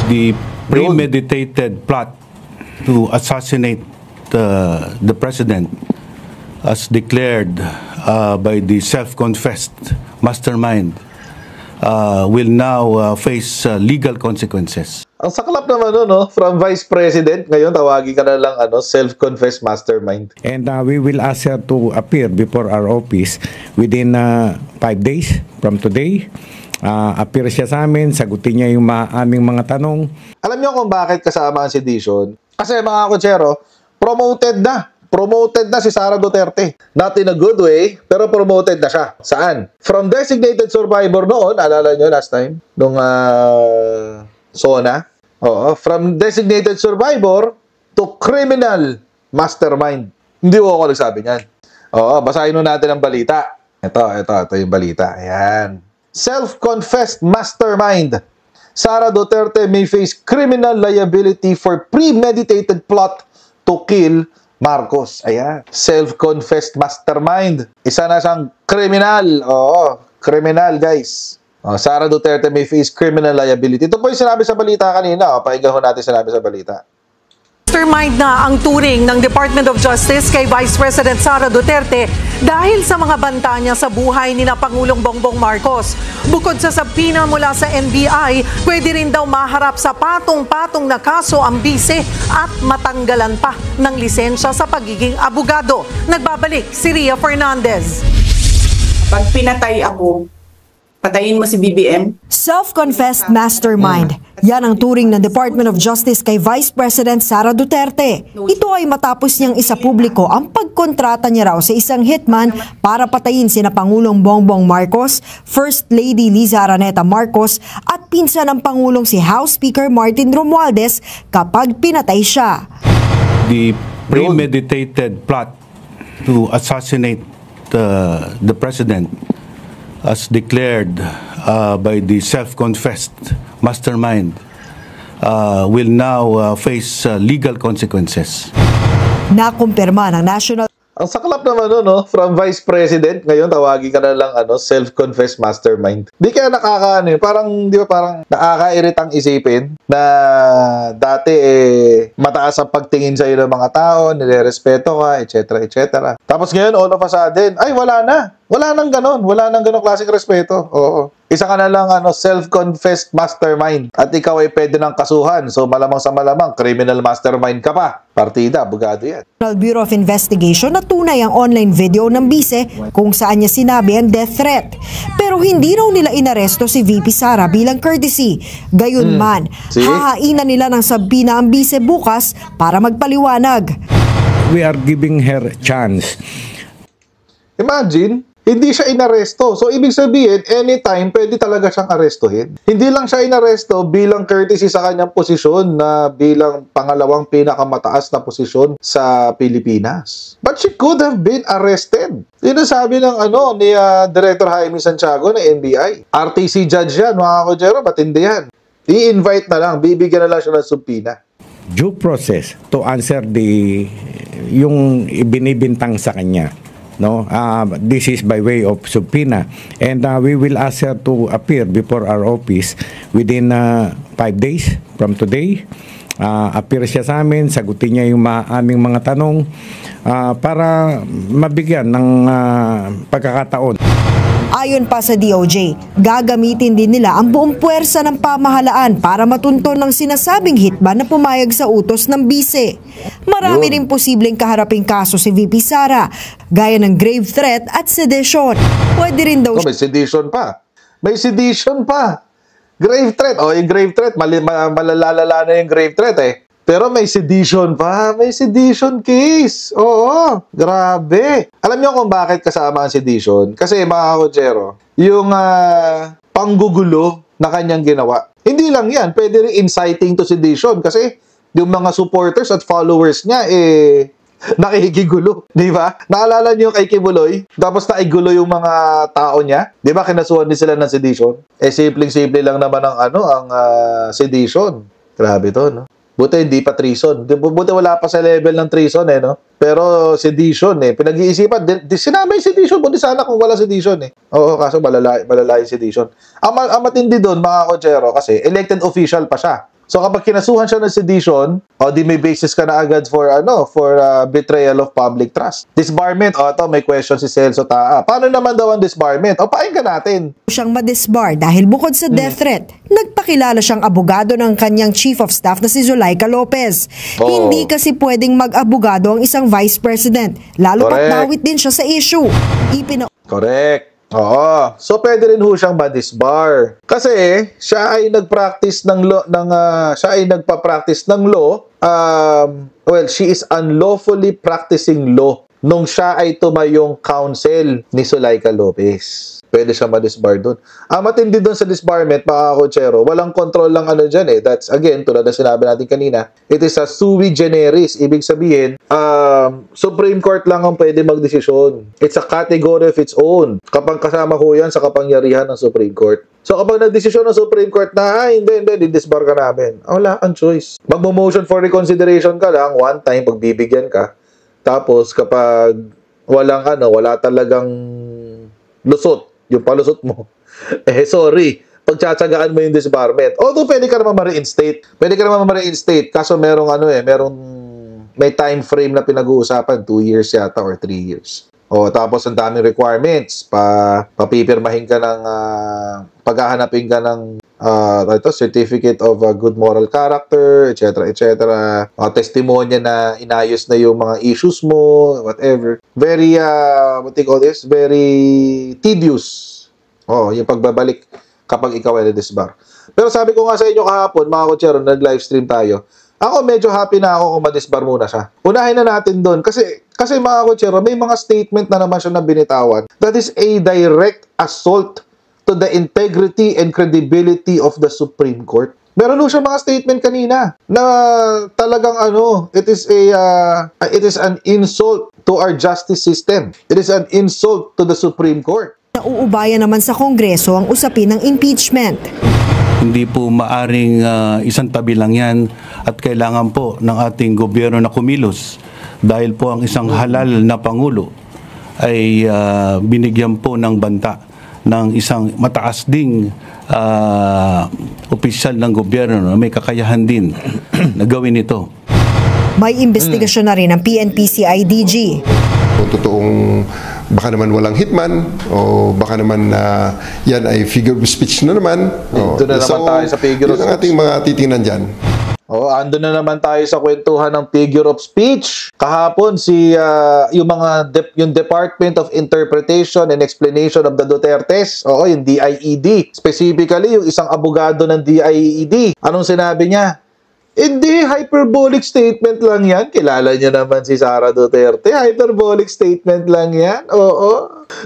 the premeditated plot to assassinate the president, as declared by the self-confessed mastermind, will now face legal consequences. Ang saklap naman no? From Vice President, ngayon tawagin ka na lang self-confessed mastermind. And we will ask her to appear before our office within 5 days from today. Appear siya sa amin, sagutin niya yung aming mga tanong. Alam niyo kung bakit kasama ang sedition? Kasi mga kutsero, promoted na si Sara Duterte. Not in a good way, pero promoted na siya. Saan? From designated survivor noon, alala niyo last time, nung SONA. Oo, from designated survivor to criminal mastermind. Hindi ko ako nagsabi niyan. Oo, basahin natin ang balita. Ito yung balita. Ayan. Self-confessed mastermind. Sara Duterte may face criminal liability for premeditated plot to kill Marcos. Ayan. Self-confessed mastermind. Isa na siyang criminal. Oo, criminal guys. Sara Duterte may face criminal liability. Ito po yung sinabi sa balita kanina. Paigahon natin sinabi sa balita. Mastermind na ang turing ng Department of Justice kay Vice President Sara Duterte dahil sa mga banta niya sa buhay ni na Pangulong Bongbong Marcos. Bukod sa sabina mula sa NBI, pwede rin daw maharap sa patong-patong na kaso ang bise at matanggalan pa ng lisensya sa pagiging abogado. Nagbabalik si Ria Fernandez. Pag pinatay ako, patayin mo si BBM? Self-confessed mastermind. Yan ang turing ng Department of Justice kay Vice President Sara Duterte. Ito ay matapos niyang isa publiko ang pagkontrata niya raw sa isang hitman para patayin sina Pangulong Bongbong Marcos, First Lady Liza Araneta Marcos at pinsan ng Pangulong si House Speaker Martin Romualdez kapag pinatay siya. The premeditated plot to assassinate the president, as declared by the self-confessed mastermind, will now face legal consequences. Nakumpirma ng National... Ang saklap naman no? From Vice President, ngayon tawagin ka na lang self-confessed mastermind. Di kaya parang nakakairitang isipin na dati mataas ang pagtingin sa'yo ng mga tao, nirerespeto ka, etc. etc. Tapos ngayon all of a sudden, ay wala na. Wala nang ganong klaseng respeto. Oo. Isa ka na lang self-confessed mastermind at ikaw ay pwede ng kasuhan. So malamang sa malamang, criminal mastermind ka pa. Partida, abogado yan. National Bureau of Investigation na tunay ang online video ng bise kung saan niya sinabi ang death threat. Pero hindi raw nila inaresto si VP Sara bilang courtesy. Gayunman, hahainan nila ng sabina ang bise bukas para magpaliwanag. We are giving her chance. Imagine, hindi siya inaresto. So, ibig sabihin, anytime, pwede talaga siyang arestuhin. Hindi lang siya inaresto bilang courtesy sa kanyang posisyon na bilang pangalawang pinakamataas na posisyon sa Pilipinas. But she could have been arrested. Yun ang sabi ng ni Director Jaime Santiago na NBI. RTC judge yan, mga kudyero, matindi yan. I-invite na lang, bibigyan na lang siya ng subpoena. Due process to answer yung ibinibintang sa kanya. No, this is by way of subpoena, and we will ask her to appear before our office within 5 days from today. Appear siya sa amin, sagutin niya yung aming mga tanong para mabigyan ng pagkakataon. Ayon pa sa DOJ, gagamitin din nila ang buong puwersa ng pamahalaan para matunton ng sinasabing hitman na pumayag sa utos ng bise. Marami rin posibleng kaharaping kaso si VP Sara, gaya ng grave threat at sedition. Pwede rin daw... may sedition pa. May sedition pa. Grave threat. Yung grave threat, malalalala na yung grave threat Pero may sedition pa. May sedition case. Oo. Grabe. Alam niyo kung bakit kasama ang sedition? Kasi mga kutsero, yung panggugulo na kanyang ginawa. Hindi lang yan. Pwede rin inciting to sedition. Kasi yung mga supporters at followers niya, nakikigulo. Di ba? Naalala niyo kay Kibuloy? Tapos naigulo yung mga tao niya. Di ba? Kinasuhan din sila ng sedition. Simpleng-simple lang naman ang sedition. Grabe to, no? Buti hindi pa treason. Buti wala pa sa level ng treason no? Pero sedition pinag-iisipan. Sinama yung sedition. Buti sana kung wala sedition Oo, kaso malala yung sedition. Ang matindi doon, mga kotsero, kasi elected official pa siya. So kapag kinasuhan siya ng sedition, o di may basis ka na agad for betrayal of public trust. Disbarment, ito may question si Celso Taa. Paano naman daw ang disbarment? O pakinggan natin. Siyang madisbar dahil bukod sa death threat, nagpakilala siyang abogado ng kanyang chief of staff na si Zuleika Lopez. Oo. Hindi kasi pwedeng mag-abogado ang isang vice president, lalo pat Correct. nawit din siya sa issue. Correct. Oo. So pwede rin ho siyang ma-disbar. Kasi siya ay nagpa-practice ng law. She is unlawfully practicing law nung siya ay tumayong counsel ni Zuleika Lopez. Pwede siya ma-disbar doon. Matindi doon sa disbarment, mga kotsero, walang control lang dyan eh. That's, again, tulad na sinabi natin kanina, it is a sui generis. Ibig sabihin, Supreme Court lang ang pwede magdesisyon. It's a category of its own. Kapag kasama ho yan sa kapangyarihan ng Supreme Court. So kapag nagdesisyon ng Supreme Court na, hindi, di-disbar ka namin. Wala kang choice. Magmo-motion for reconsideration ka lang, one time, pagbibigyan ka. Tapos kapag wala talagang lusot, yung palusot mo, sorry, pagtsatsagaan mo yung disbarment. Although pwede ka naman ma-reinstate. Kaso may time frame na pinag-uusapan, 2 years yata or 3 years. Tapos ang daming requirements, papipirmahin ka ng, paghahanapin ka ng certificate of good moral character, etc. Testimonya na inayos na yung mga issues mo, whatever. Very, very tedious. Yung pagbabalik kapag ikaw ay na-disbar. Pero sabi ko nga sa inyo kahapon, mga kotsero, nag-livestream tayo. Ako medyo happy na ako kung ma-disbar muna siya. Unahin na natin doon. Kasi mga kotsero, may mga statement na naman siya na binitawan. That is a direct assault to the integrity and credibility of the Supreme Court. Meron po siya mga statement kanina na talagang it is an insult to our justice system. It is an insult to the Supreme Court. Nauubayan naman sa Kongreso ang usapin ng impeachment. Hindi po maaring isang tabi lang yan at kailangan po ng ating gobyerno na kumilos dahil po ang isang halal na Pangulo ay binigyan po ng banta ng isang mataas ding opisyal ng gobyerno na may kakayahan din na gawin ito. May investigasyon na rin ng PNP-CIDG. O totoong baka naman walang hitman o baka naman yan ay figure of speech na naman. Ito na naman tayo sa figure of speech. Yun ang ating mga titingnan dyan. Ando na naman tayo sa kwentuhan ng figure of speech. Kahapon yung Department of Interpretation and Explanation of the Dutertes, yung DIED. Specifically, yung isang abogado ng DIED. Anong sinabi niya? Hindi, hyperbolic statement lang yan. Kilala niyo naman si Sara Duterte. Hyperbolic statement lang yan.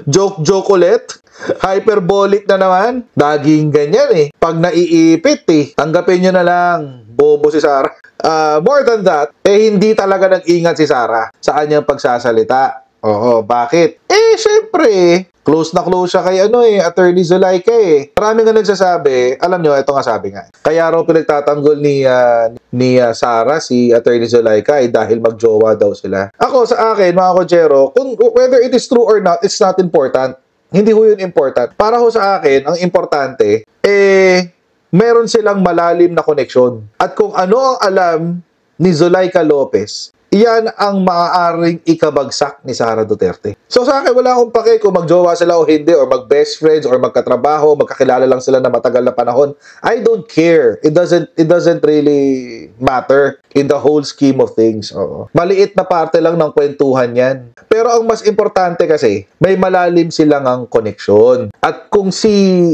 Joke ulit. Hyperbolic na naman. Daging ganyan eh. Pag naiipit tanggapin nyo na lang. Bobo si Sara. More than that, hindi talaga nag-ingat si Sara sa kanyang pagsasalita. Bakit? Syempre, close na close siya kay Attorney Zuleika Marami nga nagsasabi, alam nyo, ito nga sabi nga. Kaya raw pinagtatanggol ni Sara, si Attorney Zuleika, dahil magjowa daw sila. Ako, sa akin, mga kotsero, whether it is true or not, it's not important. Hindi ho yun important. Para ho sa akin, ang importante, meron silang malalim na koneksyon. At kung ano ang alam ni Zuleika Lopez, iyan ang maaaring ikabagsak ni Sara Duterte. So sa akin, wala akong pake kung magjowa sila o hindi, or mag-best friends, or magkatrabaho, magkakilala lang sila na matagal na panahon. I don't care. It doesn't really matter in the whole scheme of things. Maliit na parte lang ng kwentuhan yan. Pero ang mas importante kasi, may malalim silang ang koneksyon. At kung si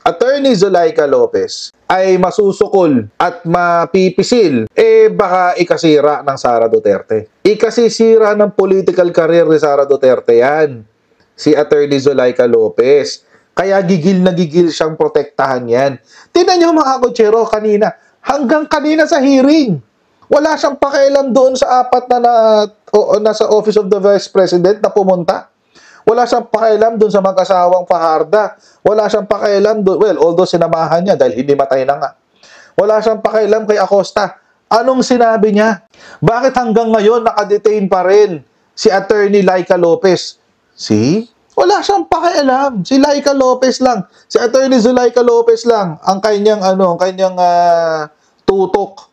Attorney Zuleika Lopez ay masusukol at mapipisil, baka ikasira ng Sara Duterte. Ikasisira ng political career ni Sara Duterte yan, si Attorney Zuleika Lopez. Kaya gigil na gigil siyang protektahan yan. Tingnan niyo mga kotsero kanina, hanggang kanina sa hearing, wala siyang pakialam doon sa apat na nasa Office of the Vice President na pumunta. Wala siyang pakialam doon sa mag-asawang Fajarda. Wala siyang pakialam doon. Well, although sinamahan niya dahil hindi matay na nga. Wala siyang pakialam kay Acosta. Anong sinabi niya? Bakit hanggang ngayon nakadetain pa rin si Attorney Laika Lopez? See? Wala siyang pakialam. Si Laika Lopez lang. Si Attorney Zulaika Lopez lang ang kanyang tutok